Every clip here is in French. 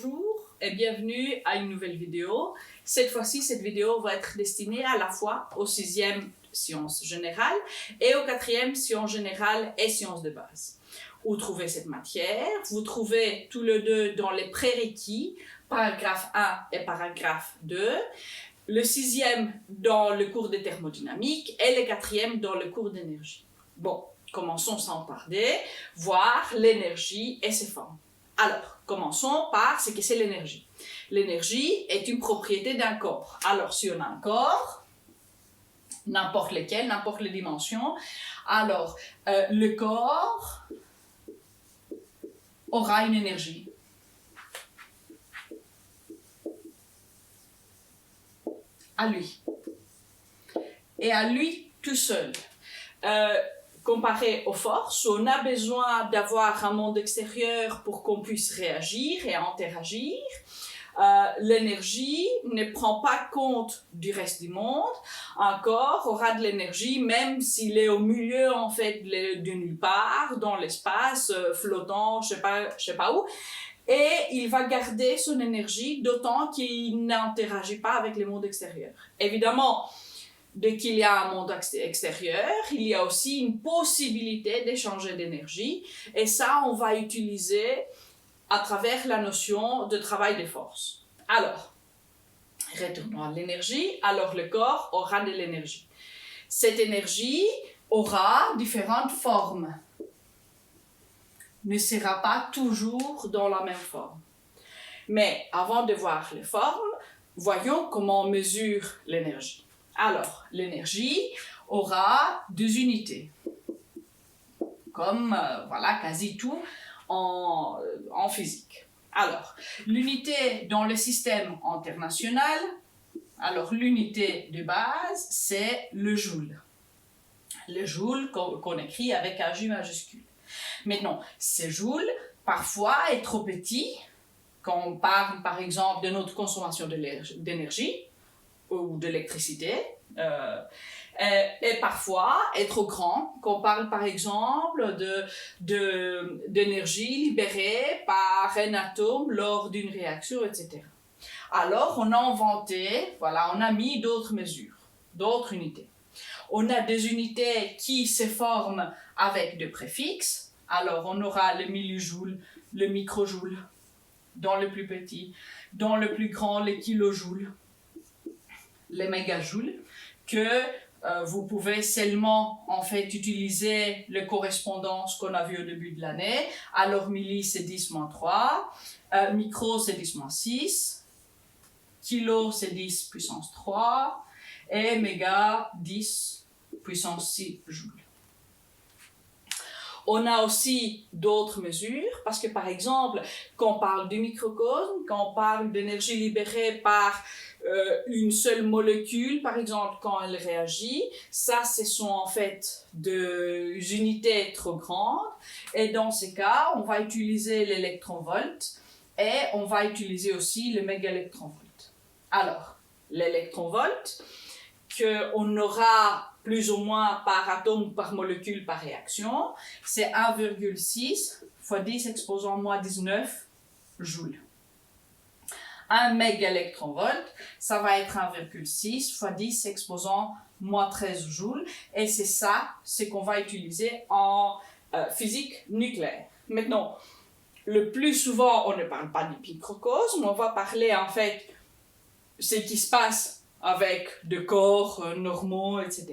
Bonjour et bienvenue à une nouvelle vidéo. Cette fois-ci, cette vidéo va être destinée à la fois au 6e sciences générales et au 4e sciences générales et sciences de base. Où trouvez cette matière? Vous trouvez tous les deux dans les prérequis, paragraphe 1 et paragraphe 2. Le 6e dans le cours de thermodynamique et le 4e dans le cours d'énergie. Bon, commençons sans tarder, voir l'énergie et ses formes. Alors, commençons par ce que c'est l'énergie. L'énergie est une propriété d'un corps. Alors, si on a un corps, n'importe lequel, n'importe les dimensions, alors le corps aura une énergie. À lui. Et à lui tout seul. Comparé aux forces, on a besoin d'avoir un monde extérieur pour qu'on puisse réagir et interagir. L'énergie ne prend pas compte du reste du monde. Un corps aura de l'énergie même s'il est au milieu en fait de nulle part, dans l'espace, flottant, je sais pas où. Et il va garder son énergie d'autant qu'il n'interagit pas avec le monde extérieur. Évidemment, dès qu'il y a un monde extérieur, il y a aussi une possibilité d'échanger d'énergie. Et ça, on va utiliser à travers la notion de travail des forces. Alors, retournons à l'énergie. Alors, le corps aura de l'énergie. Cette énergie aura différentes formes. Ne sera pas toujours dans la même forme. Mais avant de voir les formes, voyons comment on mesure l'énergie. Alors, l'énergie aura deux unités, comme voilà, quasi tout en physique. Alors, l'unité dans le système international, alors l'unité de base, c'est le joule. Le joule qu'on écrit avec un J majuscule. Maintenant, ce joule, parfois, est trop petit, quand on parle par exemple de notre consommation d'énergie, ou d'électricité, et parfois est trop grand, qu'on parle par exemple d'énergie libérée par un atome lors d'une réaction, etc. Alors on a inventé, voilà, on a mis d'autres mesures, d'autres unités. On a des unités qui se forment avec des préfixes, alors on aura le millijoule, le microjoule, dans le plus petit, dans le plus grand, les kilojoules, les mégajoules, que vous pouvez seulement en fait utiliser les correspondances qu'on a vues au début de l'année. Alors milli c'est 10-3, micro c'est 10-6, kilo c'est 10 puissance 3 et méga 10 puissance 6 joules. On a aussi d'autres mesures, parce que par exemple, quand on parle du microcosme, quand on parle d'énergie libérée par une seule molécule, par exemple, quand elle réagit, ça, ce sont en fait des unités trop grandes. Et dans ces cas, on va utiliser l'électronvolt et on va utiliser aussi le mégaélectronvolt. Alors, l'électronvolt, qu'on aura plus ou moins par atome ou par molécule par réaction, c'est 1,6 fois 10 exposant moins 19 joules. Un mégaélectronvolt, ça va être 1,6 fois 10 exposant moins 13 joules, et c'est ça ce qu'on va utiliser en physique nucléaire. Maintenant, le plus souvent, on ne parle pas du microcosme, on va parler en fait ce qui se passe avec des corps normaux, etc.,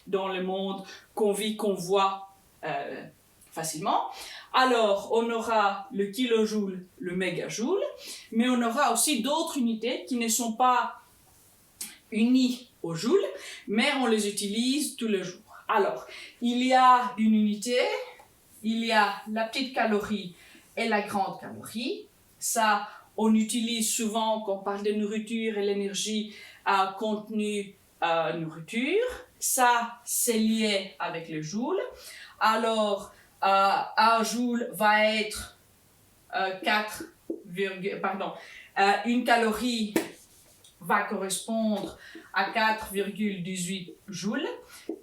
dans le monde qu'on vit, qu'on voit facilement. Alors, on aura le kilojoule, le mégajoule, mais on aura aussi d'autres unités qui ne sont pas unies au joule, mais on les utilise tous les jours. Alors, il y a une unité, il y a la petite calorie et la grande calorie. Ça, on utilise souvent quand on parle de nourriture et l'énergie à contenu nourriture. Ça, c'est lié avec le joule. Alors, un joule va être une calorie va correspondre à 4,18 joules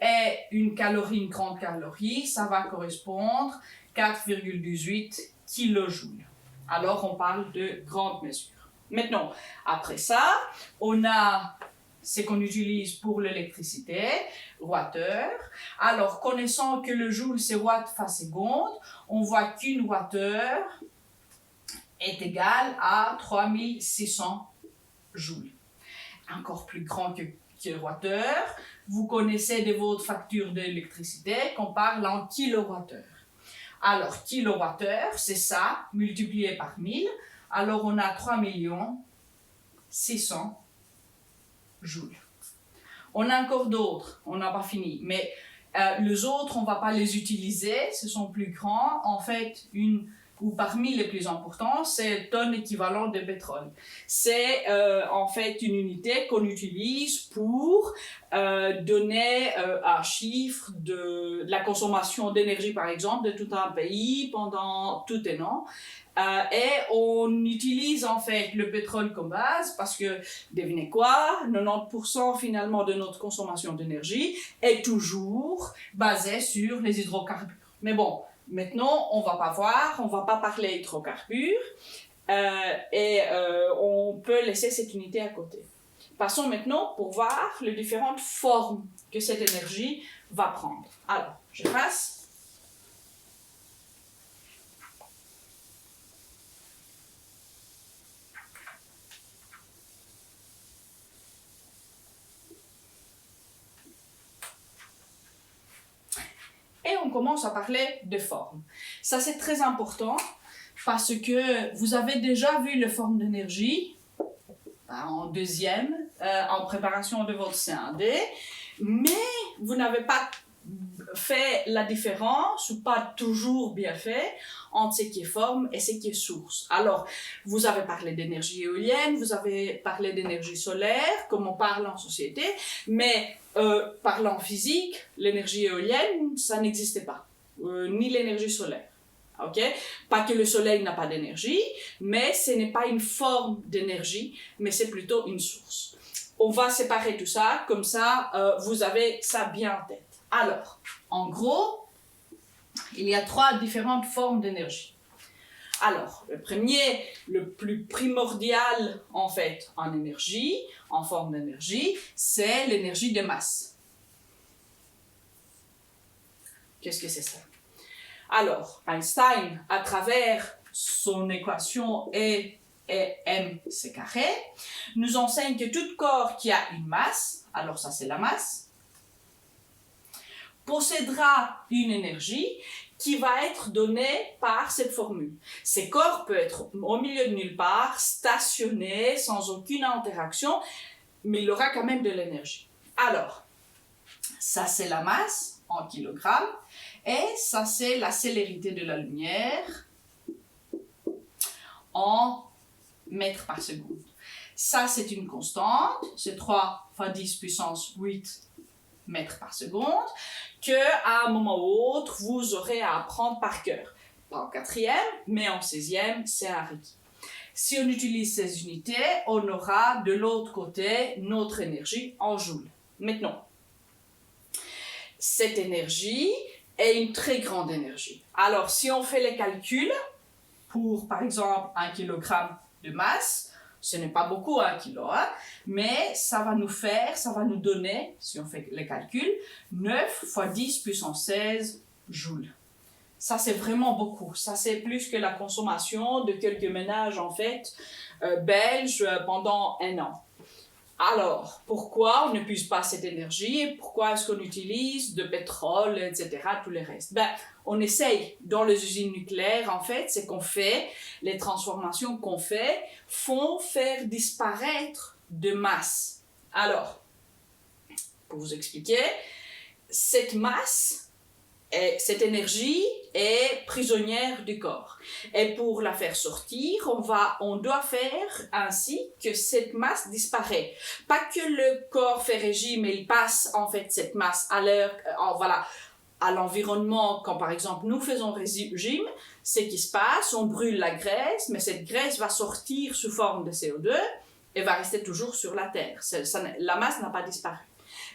et une grande calorie, ça va correspondre à 4,18 kilojoules. Alors on parle de grande mesure. Maintenant, après ça, on a ce qu'on utilise pour l'électricité, wattheure. Alors, connaissant que le joule c'est watt fois seconde, on voit qu'une wattheure est égale à 3600 joules. Encore plus grand que wattheure. Vous connaissez de votre facture d'électricité qu'on parle en kilowattheure. Alors, kilowattheure, c'est ça, multiplié par 1000. Alors, on a 3 600 joules. On a encore d'autres, on n'a pas fini, mais les autres, on ne va pas les utiliser, ce sont plus grands. En fait, parmi les plus importants, c'est tonne équivalent de pétrole. C'est en fait une unité qu'on utilise pour donner un chiffre de la consommation d'énergie, par exemple, de tout un pays pendant tout un an. Et on utilise en fait le pétrole comme base parce que, devinez quoi, 90% finalement de notre consommation d'énergie est toujours basée sur les hydrocarbures. Mais bon, maintenant on va pas parler hydrocarbures on peut laisser cette unité à côté. Passons maintenant pour voir les différentes formes que cette énergie va prendre. Alors, je passe. Et on commence à parler de formes. Ça, c'est très important parce que vous avez déjà vu les formes d'énergie en deuxième, en préparation de votre C1D, mais vous n'avez pas fait la différence, ou pas toujours bien fait, entre ce qui est forme et ce qui est source. Alors, vous avez parlé d'énergie éolienne, vous avez parlé d'énergie solaire, comme on parle en société, mais parlant physique, l'énergie éolienne, ça n'existait pas, ni l'énergie solaire. Okay? Pas que le soleil n'a pas d'énergie, mais ce n'est pas une forme d'énergie, mais c'est plutôt une source. On va séparer tout ça, comme ça, vous avez ça bien en tête. Alors, en gros, il y a 3 différentes formes d'énergie. Alors, le premier, le plus primordial en fait en énergie, en forme d'énergie, c'est l'énergie de masse. Qu'est-ce que c'est ça? Alors, Einstein, à travers son équation E et mc², nous enseigne que tout corps qui a une masse, alors ça c'est la masse, possédera une énergie qui va être donnée par cette formule. Ces corps peuvent être au milieu de nulle part, stationnés, sans aucune interaction, mais il aura quand même de l'énergie. Alors, ça c'est la masse en kilogrammes, et ça c'est la célérité de la lumière en mètres par seconde. Ça c'est une constante, c'est 3 fois 10 puissance 8 mètres par seconde, qu'à un moment ou autre, vous aurez à apprendre par cœur. Pas en 4e, mais en 16e, c'est un requis. Si on utilise ces unités, on aura de l'autre côté notre énergie en joules. Maintenant, cette énergie est une très grande énergie. Alors, si on fait les calculs pour, par exemple, 1 kg de masse, ce n'est pas beaucoup 1 kg, hein, mais ça va nous donner, si on fait les calculs, 9 fois 10 puissance 16 joules. Ça, c'est vraiment beaucoup. Ça, c'est plus que la consommation de quelques ménages, en fait, belges pendant un an. Alors, pourquoi on n'épuise pas cette énergie? Pourquoi est-ce qu'on utilise de pétrole, etc., tout le reste? On essaye dans les usines nucléaires, en fait, c'est qu'on fait, les transformations qu'on fait, font faire disparaître de masse. Alors, pour vous expliquer, cette masse, cette énergie est prisonnière du corps. Et pour la faire sortir, on doit faire ainsi que cette masse disparaît. Pas que le corps fait régime et il passe en fait cette masse à l'environnement. Quand par exemple nous faisons régime, ce qui se passe, on brûle la graisse, mais cette graisse va sortir sous forme de CO2 et va rester toujours sur la Terre. La masse n'a pas disparu.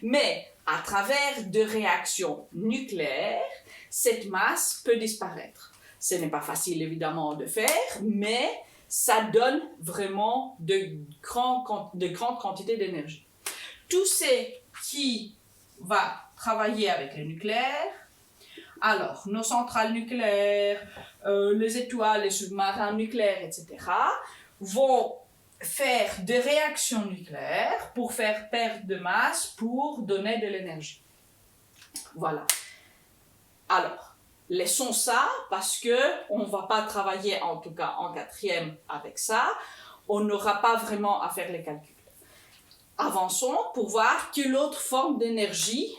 Mais à travers de réactions nucléaires, cette masse peut disparaître. Ce n'est pas facile évidemment de faire, mais ça donne vraiment de grandes quantités d'énergie. Tout ce qui va travailler avec le nucléaire, alors nos centrales nucléaires, les étoiles, les sous-marins nucléaires, etc., vont faire des réactions nucléaires pour faire perdre de masse, pour donner de l'énergie. Voilà. Alors, laissons ça parce qu'on ne va pas travailler, en tout cas en 4e, avec ça. On n'aura pas vraiment à faire les calculs. Avançons pour voir quelle autre forme d'énergie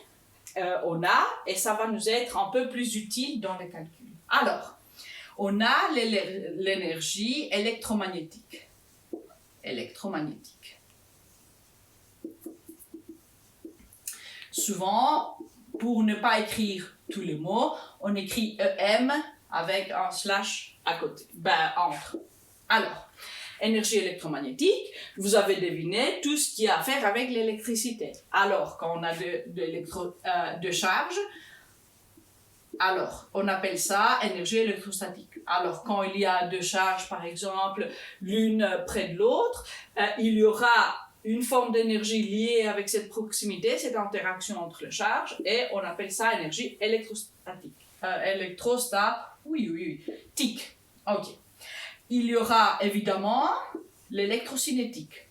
on a, et ça va nous être un peu plus utile dans les calculs. Alors, on a l'énergie électromagnétique. Souvent, pour ne pas écrire tous les mots, on écrit EM avec un slash à côté, entre. Alors, énergie électromagnétique, vous avez deviné tout ce qui a à faire avec l'électricité. Alors, quand on a de charge, alors on appelle ça énergie électrostatique. Alors, quand il y a deux charges, par exemple, l'une près de l'autre, il y aura une forme d'énergie liée avec cette proximité, cette interaction entre les charges, et on appelle ça énergie électrostatique. Tic. Ok. Il y aura évidemment l'électrocinétique.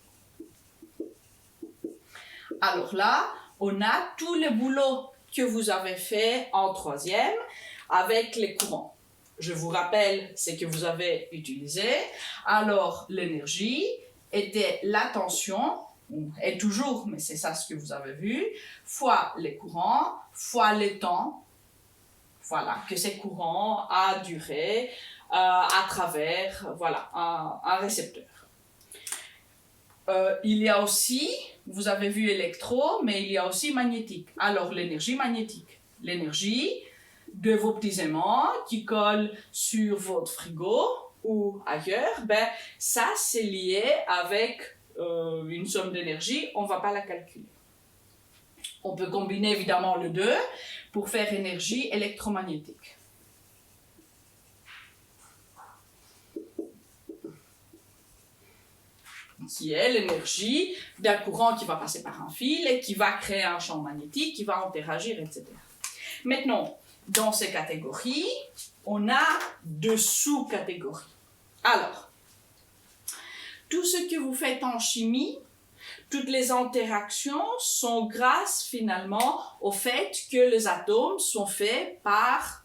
Alors là, on a tout le boulot que vous avez fait en 3e avec les courants. Je vous rappelle ce que vous avez utilisé. Alors, l'énergie était la tension, et toujours, mais c'est ça ce que vous avez vu, fois les courants, fois le temps, voilà, que ces courants a duré à travers, voilà, un récepteur. Il y a aussi, vous avez vu électro, mais il y a aussi magnétique. Alors, l'énergie magnétique, l'énergie de vos petits aimants qui collent sur votre frigo ou ailleurs, ça c'est lié avec une somme d'énergie, on ne va pas la calculer. On peut combiner évidemment les deux pour faire énergie électromagnétique. Qui est l'énergie d'un courant qui va passer par un fil et qui va créer un champ magnétique, qui va interagir, etc. Maintenant, dans ces catégories, on a deux sous-catégories. Alors, tout ce que vous faites en chimie, toutes les interactions sont grâce finalement au fait que les atomes sont faits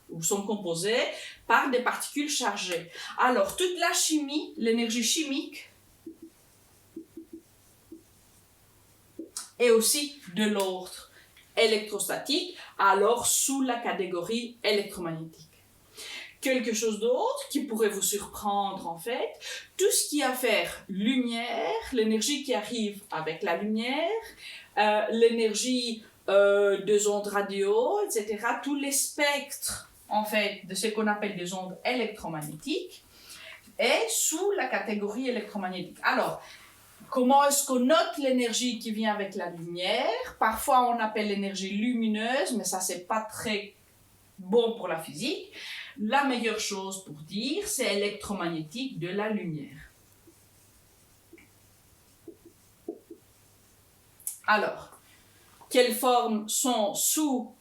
ou sont composés par des particules chargées. Alors, toute la chimie, l'énergie chimique, et aussi de l'ordre électrostatique, alors sous la catégorie électromagnétique. Quelque chose d'autre qui pourrait vous surprendre en fait, tout ce qui a à faire lumière, l'énergie qui arrive avec la lumière, l'énergie des ondes radio, etc., tous les spectres en fait de ce qu'on appelle des ondes électromagnétiques est sous la catégorie électromagnétique. Alors, comment est-ce qu'on note l'énergie qui vient avec la lumière? Parfois, on appelle l'énergie lumineuse, mais ça, c'est pas très bon pour la physique. La meilleure chose pour dire, c'est électromagnétique de la lumière. Alors, quelles formes sont sous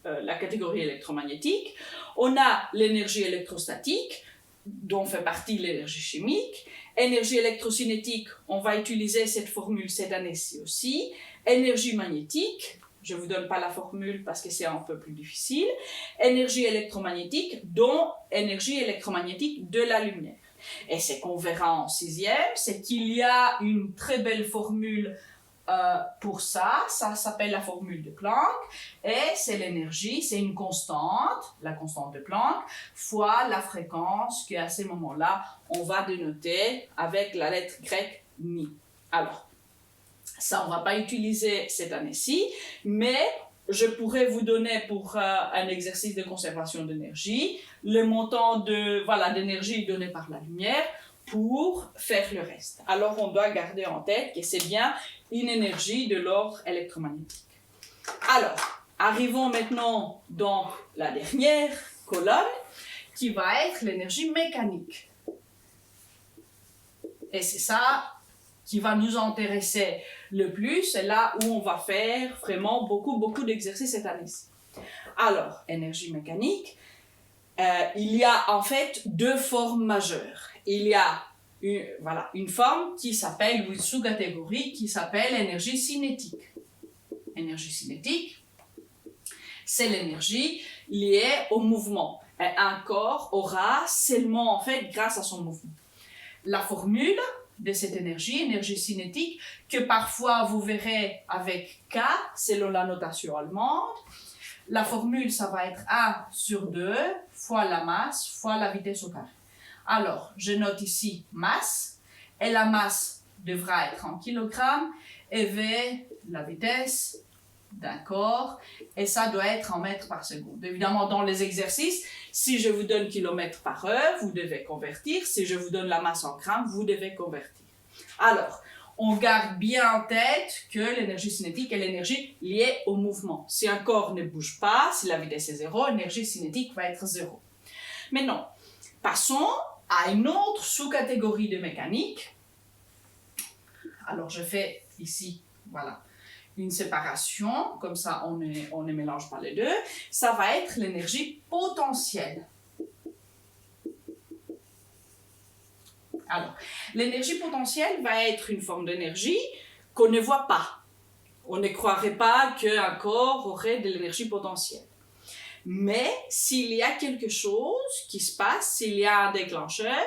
la catégorie électromagnétique? On a l'énergie électrostatique, dont fait partie l'énergie chimique. Énergie électrocinétique, on va utiliser cette formule cette année-ci aussi. Énergie magnétique, je ne vous donne pas la formule parce que c'est un peu plus difficile. Énergie électromagnétique, dont énergie électromagnétique de la lumière. Et ce qu'on verra en 6e, c'est qu'il y a une très belle formule pour ça. Ça s'appelle la formule de Planck. Et c'est l'énergie, c'est une constante, la constante de Planck, fois la fréquence qu'à ce moment-là, on va dénoter avec la lettre grecque ni. Alors, ça, on ne va pas utiliser cette année-ci, mais je pourrais vous donner pour un exercice de conservation d'énergie le montant d'énergie donné par la lumière pour faire le reste. Alors, on doit garder en tête que c'est bien une énergie de l'ordre électromagnétique. Alors, arrivons maintenant dans la dernière colonne, qui va être l'énergie mécanique. Et c'est ça qui va nous intéresser le plus, c'est là où on va faire vraiment beaucoup d'exercices cette année-ci. Alors, énergie mécanique, il y a en fait deux formes majeures. Il y a une forme qui s'appelle, ou une sous-catégorie qui s'appelle énergie cinétique. Énergie cinétique, c'est l'énergie liée au mouvement. Et un corps aura seulement en fait grâce à son mouvement. La formule de cette énergie cinétique, que parfois vous verrez avec K, selon la notation allemande. La formule, ça va être 1 sur 2 fois la masse fois la vitesse au carré. Alors, je note ici masse, et la masse devra être en kilogrammes, et V, la vitesse d'un corps, et ça doit être en mètres par seconde. Évidemment, dans les exercices, si je vous donne kilomètres par heure, vous devez convertir. Si je vous donne la masse en grammes, vous devez convertir. Alors, on garde bien en tête que l'énergie cinétique est l'énergie liée au mouvement. Si un corps ne bouge pas, si la vitesse est 0, l'énergie cinétique va être 0. Maintenant, passons à une autre sous-catégorie de mécanique. Alors, je fais ici, voilà, une séparation, comme ça on ne mélange pas les deux. Ça va être l'énergie potentielle. Alors, l'énergie potentielle va être une forme d'énergie qu'on ne voit pas. On ne croirait pas qu'un corps aurait de l'énergie potentielle. Mais s'il y a quelque chose qui se passe, s'il y a un déclencheur,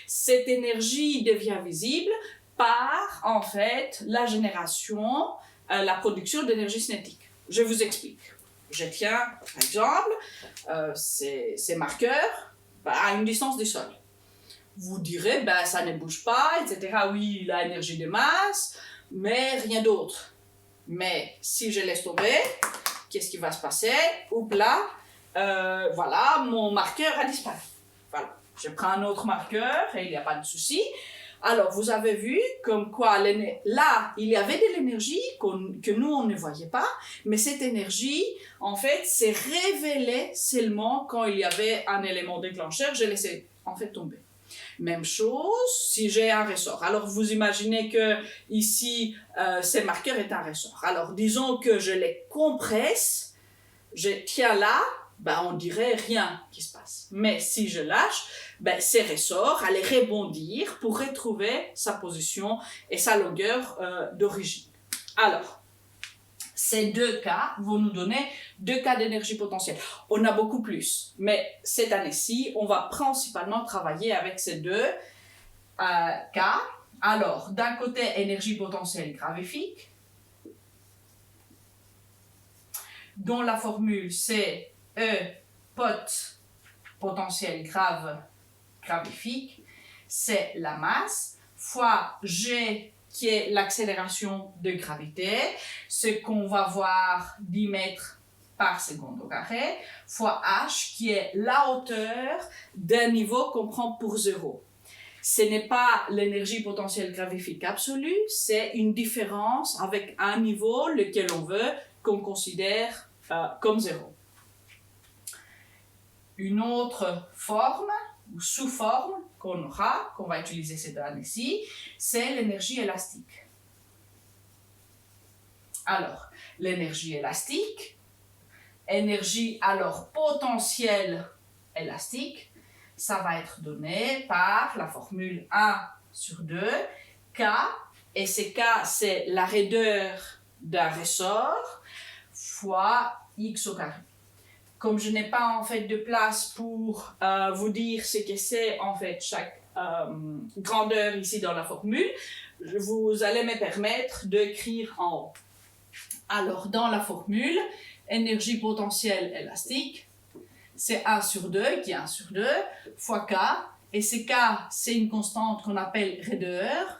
cette énergie devient visible par, en fait, la génération, la production d'énergie cinétique. Je vous explique. Je tiens, par exemple, ces marqueurs à une distance du sol. Vous direz, ben, ça ne bouge pas, etc. Oui, la énergie de masse, mais rien d'autre. Mais si je laisse tomber, qu'est-ce qui va se passer? Oups là, voilà, mon marqueur a disparu. Voilà, je prends un autre marqueur et il n'y a pas de souci. Alors, vous avez vu comme quoi, là, il y avait de l'énergie que nous, on ne voyait pas, mais cette énergie, en fait, s'est révélée seulement quand il y avait un élément déclencheur. Je laissais, en fait, tomber. Même chose si j'ai un ressort. Alors, vous imaginez que ici, ce marqueur est un ressort. Alors, disons que je les compresse, je tiens là, ben, on dirait rien qui se passe. Mais si je lâche, ben, ces ressorts allaient rebondir pour retrouver sa position et sa longueur d'origine. Alors, ces deux cas vont nous donner deux cas d'énergie potentielle. On a beaucoup plus, mais cette année-ci, on va principalement travailler avec ces deux cas. Alors, d'un côté, énergie potentielle gravifique, dont la formule c'est E pot potentiel gravifique, c'est la masse, fois G qui est l'accélération de gravité, ce qu'on va voir 10 mètres par seconde au carré, fois h qui est la hauteur d'un niveau qu'on prend pour 0. Ce n'est pas l'énergie potentielle gravifique absolue, c'est une différence avec un niveau lequel on veut qu'on considère comme 0. Une autre forme ou sous-forme qu'on aura, qu'on va utiliser cette année-ci, c'est l'énergie élastique. Alors, l'énergie élastique, énergie alors potentielle élastique, ça va être donné par la formule 1 sur 2, K, et c'est K, c'est la raideur d'un ressort, fois X au carré. Comme je n'ai pas en fait de place pour vous dire ce que c'est en fait chaque grandeur ici dans la formule, vous allez me permettre d'écrire en haut. Alors dans la formule, énergie potentielle élastique, c'est 1 sur 2 qui est 1 sur 2 fois K, et c'est K, c'est une constante qu'on appelle raideur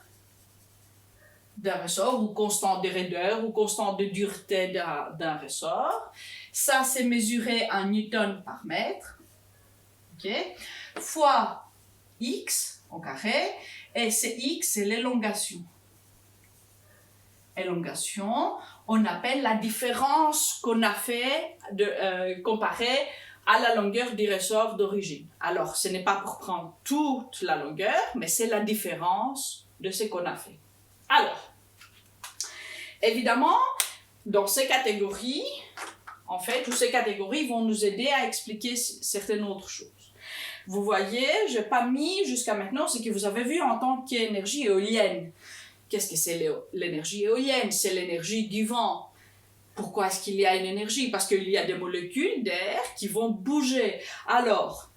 d'un ressort, ou constante de raideur, ou constante de dureté d'un ressort. Ça, c'est mesuré en newton par mètre, okay, fois x au carré, et c'est x, c'est l'élongation. Élongation, on appelle la différence qu'on a fait comparée à la longueur du ressort d'origine. Alors, ce n'est pas pour prendre toute la longueur, mais c'est la différence de ce qu'on a fait. Alors, évidemment, dans ces catégories, en fait, toutes ces catégories vont nous aider à expliquer certaines autres choses. Vous voyez, je n'ai pas mis jusqu'à maintenant ce que vous avez vu en tant qu'énergie éolienne. Qu'est-ce que c'est l'énergie éolienne? C'est l'énergie du vent. Pourquoi est-ce qu'il y a une énergie? Parce qu'il y a des molécules d'air qui vont bouger. Alors,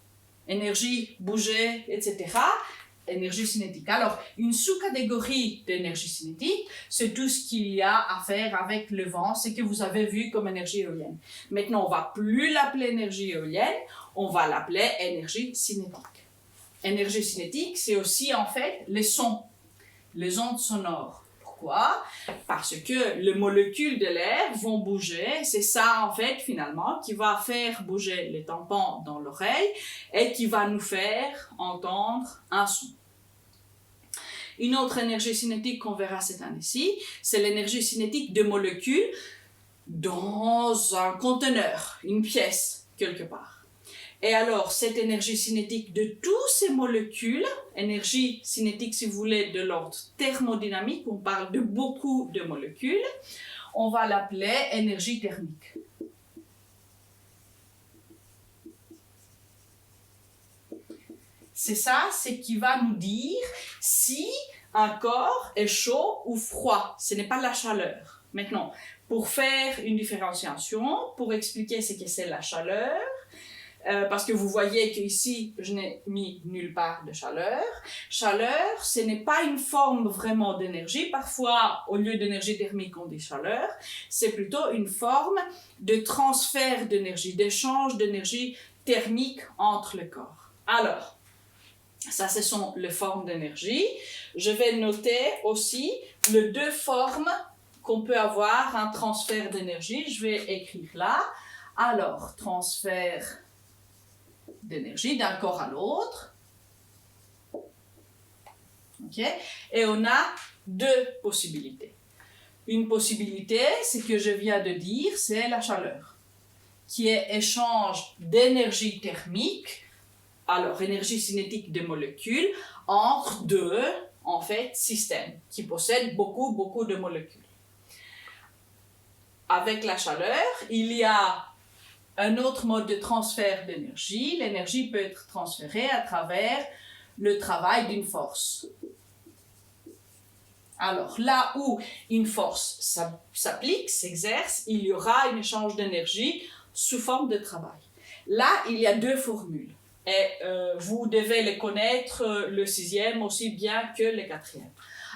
énergie, bouger, etc. Énergie cinétique. Alors, une sous-catégorie d'énergie cinétique, c'est tout ce qu'il y a à faire avec le vent, ce que vous avez vu comme énergie éolienne. Maintenant, on ne va plus l'appeler énergie éolienne, on va l'appeler énergie cinétique. Énergie cinétique, c'est aussi en fait les sons, les ondes sonores. Pourquoi? Parce que les molécules de l'air vont bouger. C'est ça, en fait, finalement, qui va faire bouger les tympans dans l'oreille et qui va nous faire entendre un son. Une autre énergie cinétique qu'on verra cette année-ci, c'est l'énergie cinétique de molécules dans un conteneur, une pièce, quelque part. Et alors, cette énergie cinétique de toutes ces molécules, énergie cinétique, si vous voulez, de l'ordre thermodynamique, on parle de beaucoup de molécules, on va l'appeler énergie thermique. C'est ça, c'est qui va nous dire si un corps est chaud ou froid. Ce n'est pas la chaleur. Maintenant, pour faire une différenciation, pour expliquer ce que c'est la chaleur, parce que vous voyez qu'ici, je n'ai mis nulle part de chaleur. Chaleur, ce n'est pas une forme vraiment d'énergie. Parfois, au lieu d'énergie thermique, on dit chaleur. C'est plutôt une forme de transfert d'énergie, d'échange d'énergie thermique entre le corps. Alors, ça, ce sont les formes d'énergie. Je vais noter aussi les deux formes qu'on peut avoir, un transfert d'énergie. Je vais écrire là. Alors, transfert d'énergie d'un corps à l'autre. Okay. Et on a deux possibilités. Une possibilité, c'est ce que je viens de dire, c'est la chaleur, qui est échange d'énergie thermique, alors énergie cinétique des molécules, entre deux, en fait, systèmes qui possèdent beaucoup de molécules. Avec la chaleur, il y a un autre mode de transfert d'énergie. L'énergie peut être transférée à travers le travail d'une force. Alors, là où une force s'applique, s'exerce, il y aura un échange d'énergie sous forme de travail. Là, il y a deux formules. Et vous devez les connaître, le 6e aussi bien que le 4e.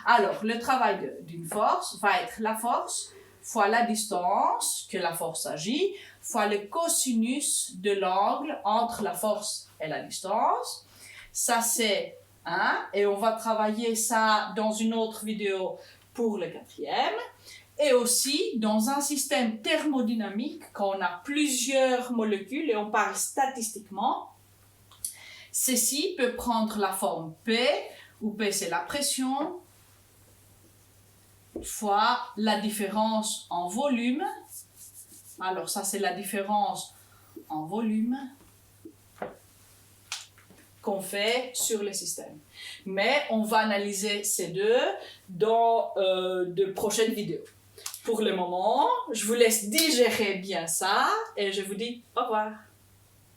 Alors, le travail d'une force va être la force fois la distance que la force agit, fois le cosinus de l'angle entre la force et la distance. Ça, c'est 1, et on va travailler ça dans une autre vidéo pour le 4e. Et aussi, dans un système thermodynamique, quand on a plusieurs molécules, et on parle statistiquement, ceci peut prendre la forme P, où P c'est la pression, fois la différence en volume. Alors ça, c'est la différence en volume qu'on fait sur le système. Mais on va analyser ces deux dans de prochaines vidéos. Pour le moment, je vous laisse digérer bien ça et je vous dis au revoir.